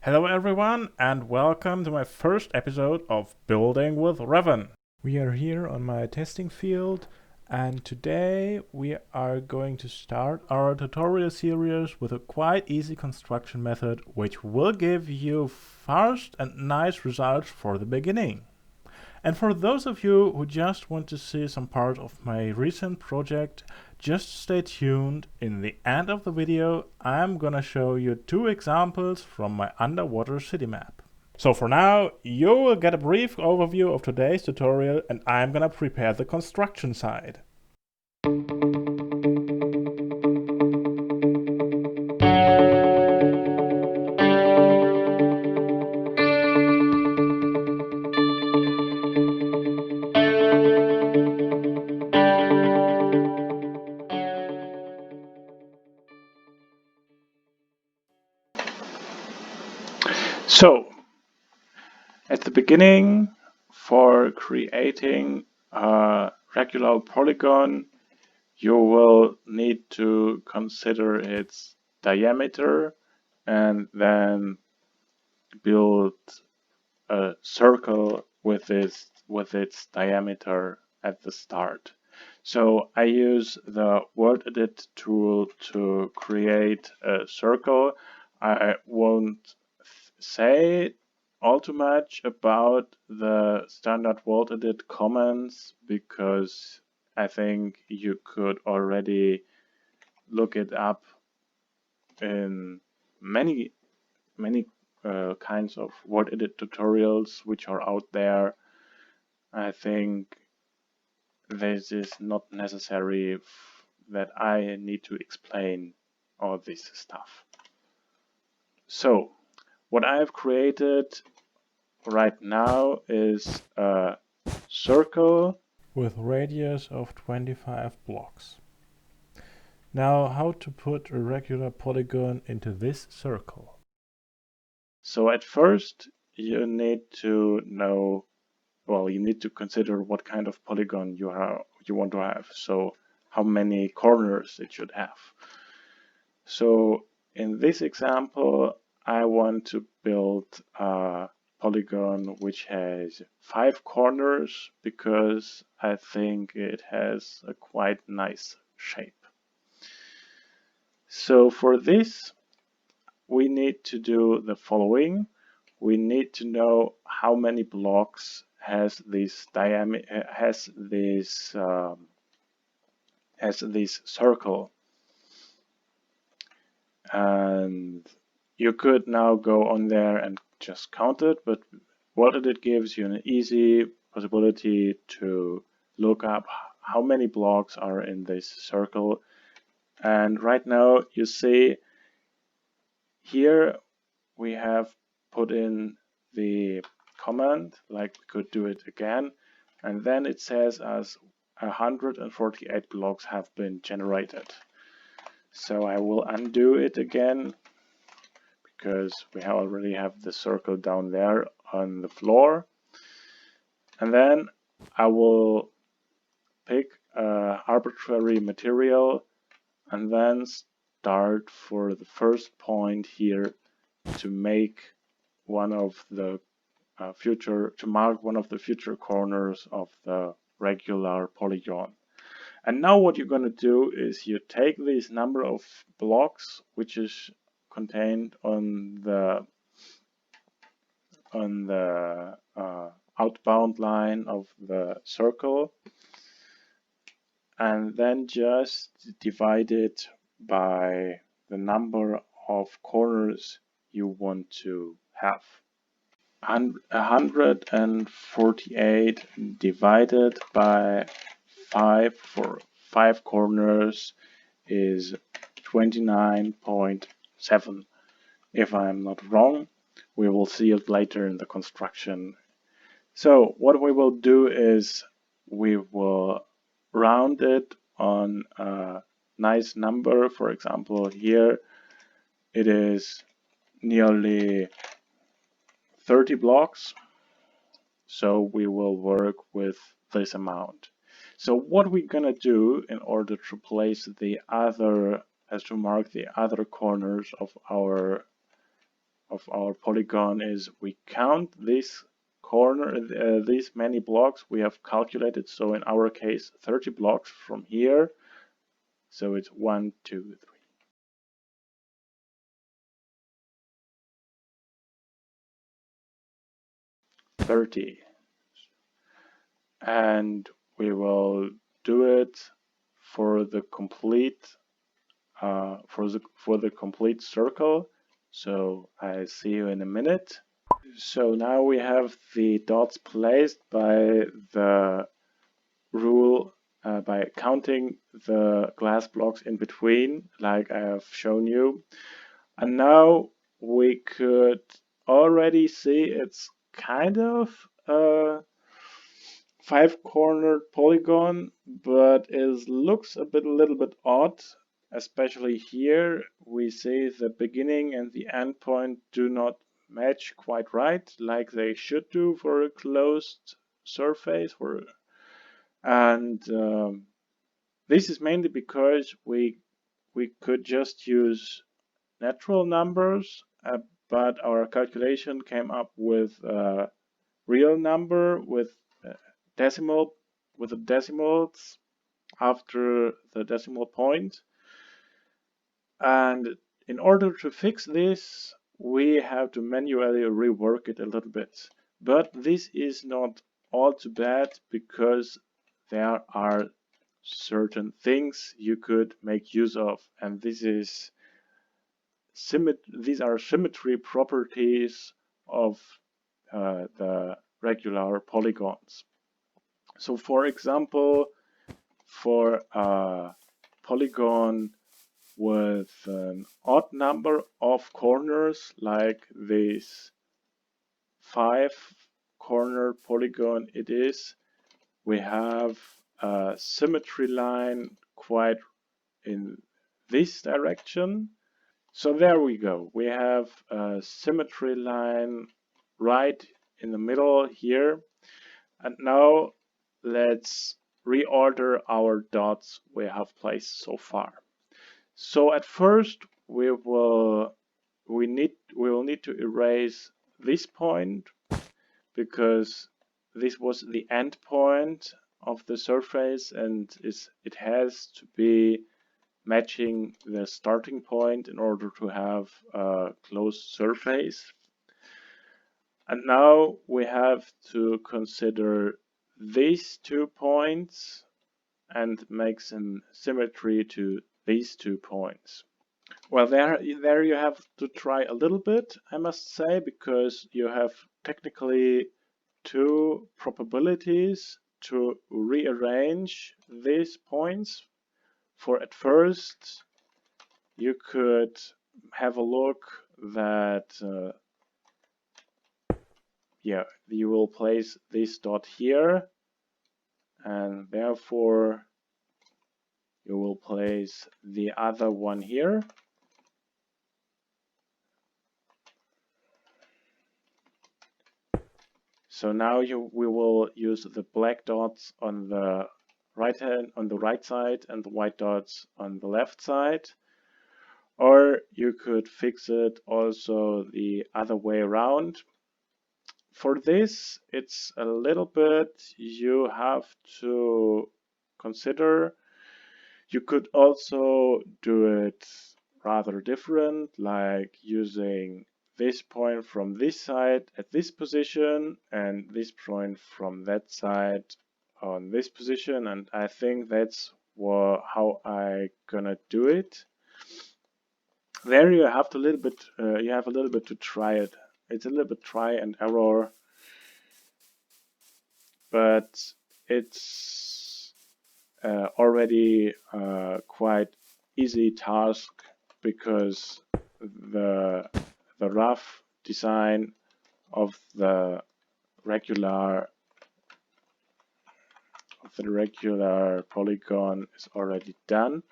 Hello everyone and welcome to my first episode of Building with Revan. We are here on my testing field and today we are going to start our tutorial series with a quite easy construction method which will give you fast and nice results for the beginning. And for those of you who just want to see some part of my recent project, just stay tuned. In the end of the video, I'm gonna show you two examples from my underwater city map. So for now, you will get a brief overview of today's tutorial and I'm gonna prepare the construction side. So, at the beginning, for creating a regular polygon, you will need to consider its diameter and then build a circle with its diameter at the start. So I use the word edit tool to create a circle. I won't say all too much about the standard word edit commands because I think you could already look it up in many kinds of word edit tutorials which are out there. I think this is not necessary that I need to explain all this stuff. So what I have created right now is a circle with radius of 25 blocks. Now how to put a regular polygon into this circle. So at first you need to know, well, you need to consider what kind of polygon you want to have. So how many corners it should have. So in this example, I want to build a polygon which has 5 corners because I think it has a quite nice shape. So for this, we need to do the following. We need to know how many blocks has this circle, and you could now go on there and just count it, but what it gives you an easy possibility to look up how many blocks are in this circle. And right now you see here we have put in the command, like we could do it again, and then it says as 148 blocks have been generated. So I will undo it again because we already have the circle down there on the floor, and then I will pick an arbitrary material and then start for the first point here to make one of the mark one of the future corners of the regular polygon. And now what you're going to do is you take this number of blocks which is contained on the outbound line of the circle, and then just divide it by the number of corners you want to have. 148 divided by 5 for 5 corners is 29.7. If I'm not wrong, we will see it later in the construction. So what we will do is we will round it on a nice number. For example, here it is nearly 30 blocks, so we will work with this amount. So what we're gonna do in order to place the other, as to mark the other corners of our of our polygon is we count this corner, these many blocks we have calculated. So in our case, 30 blocks from here. So it's 1, 2, 3. 30. And we will do it for the complete complete circle. So I see you in a minute. So now we have the dots placed by the rule by counting the glass blocks in between, like I have shown you. And now we could already see it's kind of a 5-cornered polygon, but it looks a little bit odd. Especially here, we see the beginning and the end point do not match quite right, like they should do for a closed surface. And this is mainly because we could just use natural numbers, but our calculation came up with a real number with the decimals after the decimal point. And in order to fix this, we have to manually rework it a little bit. But this is not all too bad, because there are certain things you could make use of, and these are symmetry properties of the regular polygons. So for example, for a polygon with an odd number of corners, like this 5-corner polygon it is, we have a symmetry line quite in this direction. So there we go. We have a symmetry line right in the middle here. And now let's reorder our dots we have placed so far. So at first we will need to erase this point, because this was the end point of the surface, and it has to be matching the starting point in order to have a closed surface. And now we have to consider these 2 points and make some symmetry to these 2 points. Well, there you have to try a little bit, I must say, because you have technically 2 probabilities to rearrange these points. For at first, you could have a look that you will place this dot here, and therefore you will place the other one here. So now we will use the black dots on the right side and the white dots on the left side. Or you could fix it also the other way around. For this, it's a little bit you have to consider. You could also do it rather different, like using this point from this side at this position and this point from that side on this position, and I think that's how I gonna do it. There you have a little bit to try it. It's a little bit try and error, but it's already a quite easy task, because the rough design of the regular polygon is already done.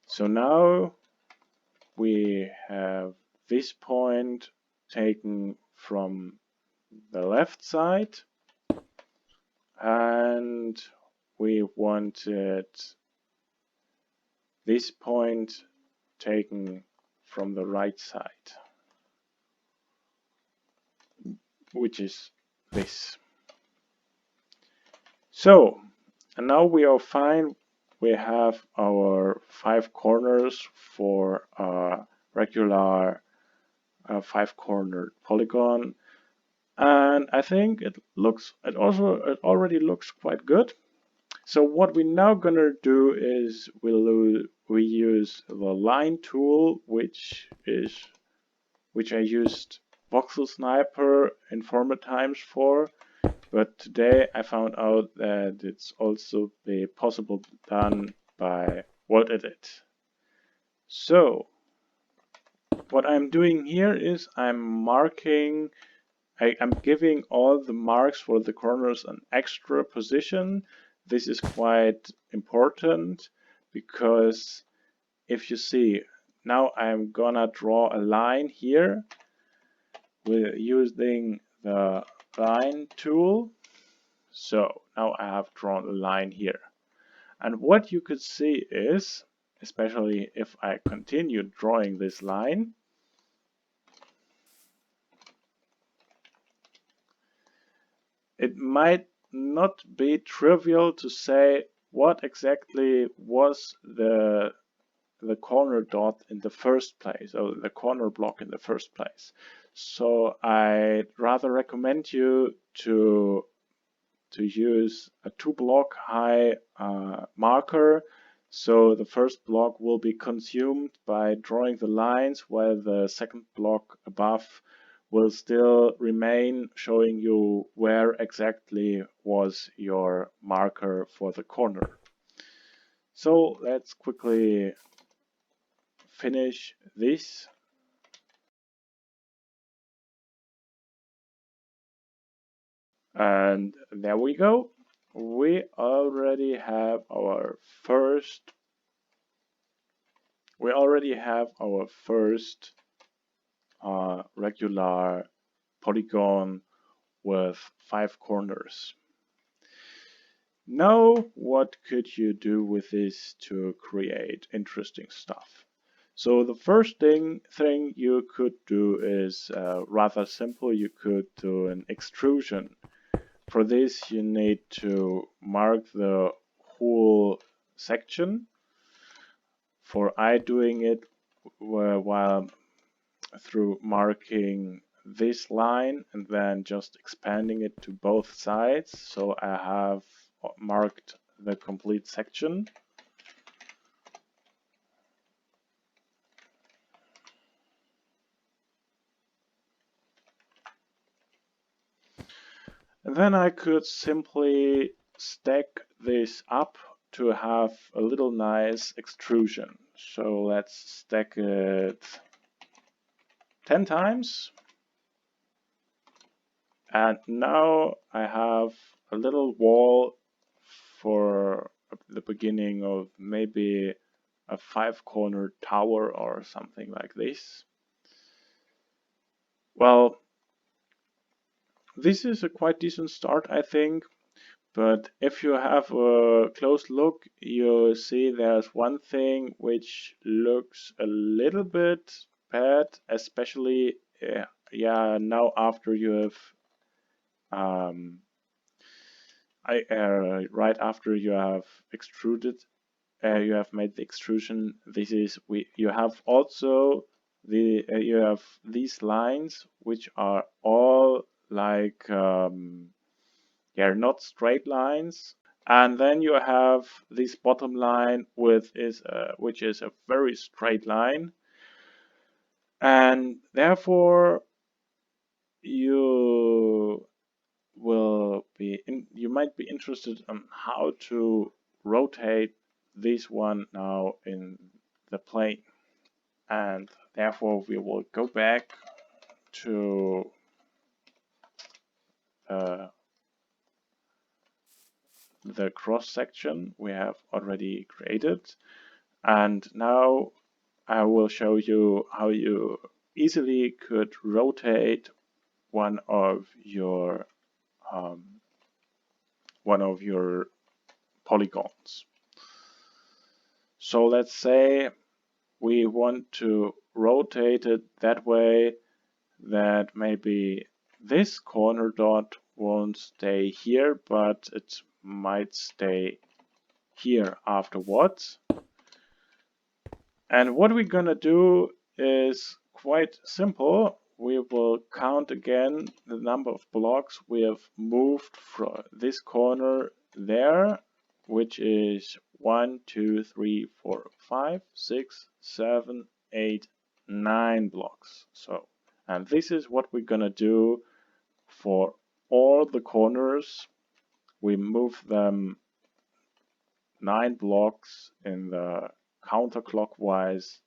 So now we have this point taken from the left side, and we wanted this point taken from the right side. which is this. So, and now we are fine. We have our 5 corners for a regular 5-cornered polygon, and I think it already looks quite good. So what we're now gonna do is we use the line tool, which I used Voxel Sniper in former times for, but today I found out that it's also possible done by WorldEdit. So what I'm doing here is I'm giving all the marks for the corners an extra position. This is quite important because if you see, now I'm gonna draw a line here with using the line tool. So now I have drawn a line here. And what you could see is, especially if I continue drawing this line, it might not be trivial to say what exactly was the corner dot in the first place, or the corner block in the first place. So I'd rather recommend you to use a 2-block high marker. So the first block will be consumed by drawing the lines, while the second block above will still remain, showing you where exactly was your marker for the corner. So let's quickly finish this. And there we go. We already have our first regular polygon with 5 corners. Now, what could you do with this to create interesting stuff? So the first thing you could do is rather simple. You could do an extrusion. For this, you need to mark the whole section. For I doing it while through marking this line and then just expanding it to both sides. So I have marked the complete section. And then I could simply stack this up to have a little nice extrusion. So let's stack it 10 times. And now I have a little wall for the beginning of maybe a 5-cornered tower or something like this. Well, this is a quite decent start, I think. But if you have a close look, you see there's one thing which looks a little bit bad, especially now after you have right after you have extruded, you have made the extrusion. This is you have also you have these lines which are all like not straight lines, and then you have this bottom line which is a very straight line, and therefore you might be interested in how to rotate this one now in the plane, and therefore we will go back to the cross section we have already created, and now I will show you how you easily could rotate one of your polygons. So let's say we want to rotate it that way that maybe this corner dot won't stay here, but it might stay here afterwards. And what we're gonna do is quite simple. We will count again the number of blocks we have moved from this corner there, which is 1, 2, 3, 4, 5, 6, 7, 8, 9 blocks. So, and this is what we're gonna do for all the corners. We move them 9 blocks in the counterclockwise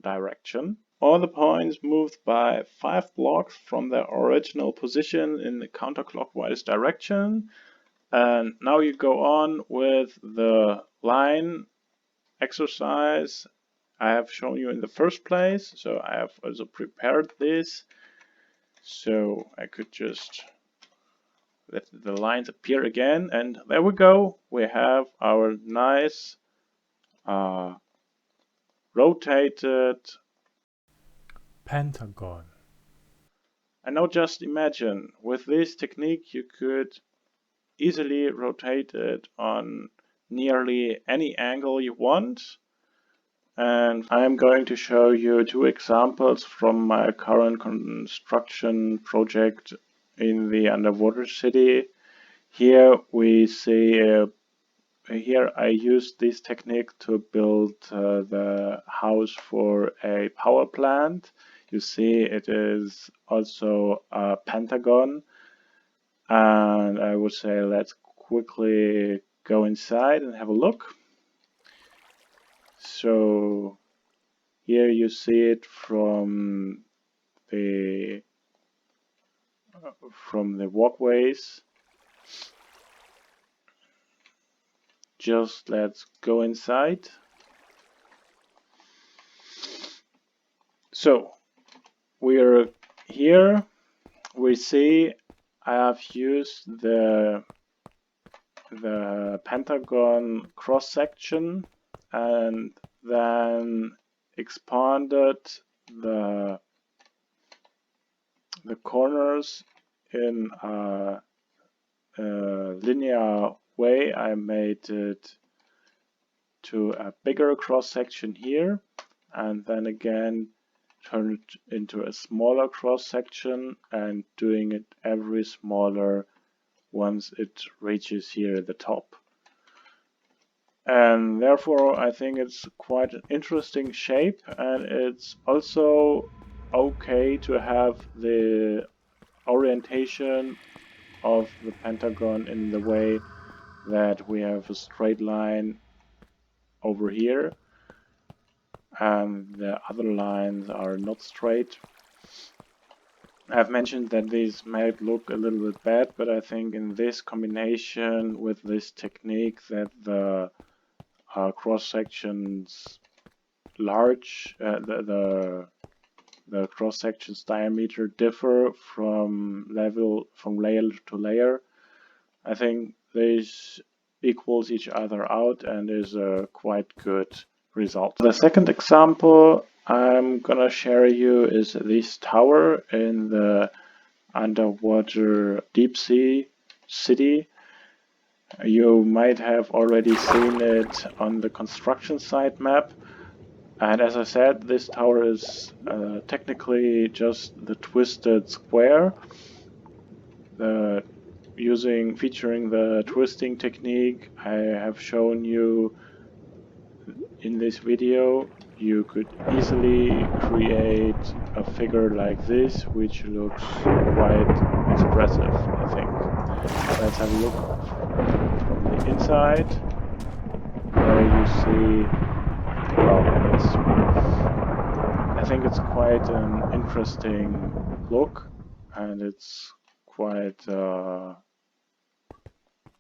direction. All the points moved by 5 blocks from their original position in the counterclockwise direction. And now you go on with the line exercise I have shown you in the first place. So I have also prepared this. So I could just let the lines appear again, and there we go. We have our nice rotated pentagon. And now just imagine, with this technique you could easily rotate it on nearly any angle you want. And I'm going to show you 2 examples from my current construction project in the underwater city. Here we see here I used this technique to build the house for a power plant. You see it is also a pentagon, and I would say let's quickly go inside and have a look. So here you see it from the walkways. Just let's go inside. So we're here. We see I have used the pentagon cross section and then expanded the corners in a linear way. I made it to a bigger cross section here, and then again turn it into a smaller cross section and doing it every smaller once it reaches here at the top. And therefore I think it's quite an interesting shape, and it's also okay to have the orientation of the pentagon in the way that we have a straight line over here and the other lines are not straight. I've mentioned that these might look a little bit bad, but I think in this combination with this technique that the cross sections large, the cross sections diameter differ from layer to layer, I think these equals each other out and is a quite good result. The second example I'm gonna share you is this tower in the underwater deep sea city. You might have already seen it on the construction site map. And as I said, this tower is technically just the twisted square. Featuring the twisting technique I have shown you in this video, you could easily create a figure like this, which looks quite expressive, I think. Let's have a look from the inside. There you see, well, I think it's quite an interesting look, and it's quite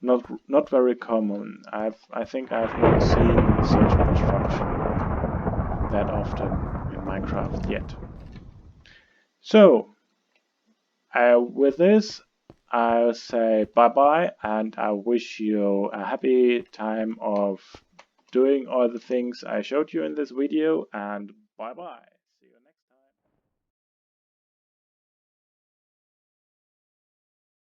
not very common. I think I've not seen such construction that often in Minecraft yet. So with this I'll say bye bye, and I wish you a happy time of doing all the things I showed you in this video, and bye bye.